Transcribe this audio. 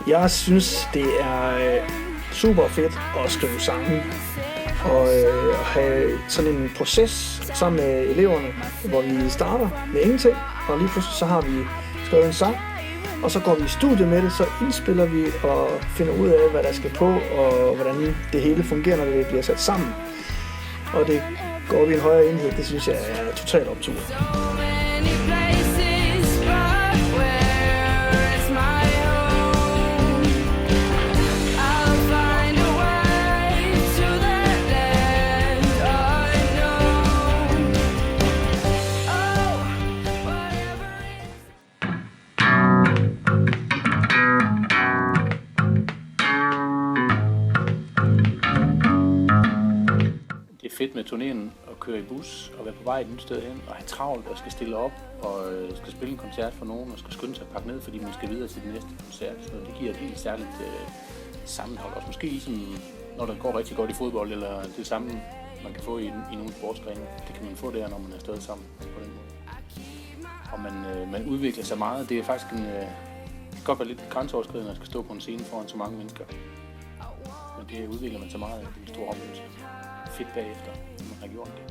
Jeg synes, det er super fedt at skrive sange og have sådan en proces sammen med eleverne, hvor vi starter med ingenting, og lige pludselig så har vi skrevet en sang, og så går vi i studiet med det, så indspiller vi og finder ud af, hvad der skal på, og hvordan det hele fungerer, når det bliver sat sammen. Og det går vi en højere enhed, det synes jeg er totalt optur. Fedt med turnéen at køre i bus og være på vej et nyt sted hen og have travlt og skal stille op og skal spille en koncert for nogen og skal skynde sig at pakke ned, fordi man skal videre til den næste koncert. Så det giver et helt særligt sammenhold. Også måske ligesom når der går rigtig godt i fodbold, eller det samme man kan få i nogle sportsgrene. Det kan man få der, når man er stadig sammen på den måde. Og man udvikler sig meget. Det er faktisk det kan godt være lidt grænseoverskridende at skal stå på en scene foran så mange mennesker. Men det udvikler man så meget, det er en stor oplevelse. Fedt bagefter, når man har gjort det.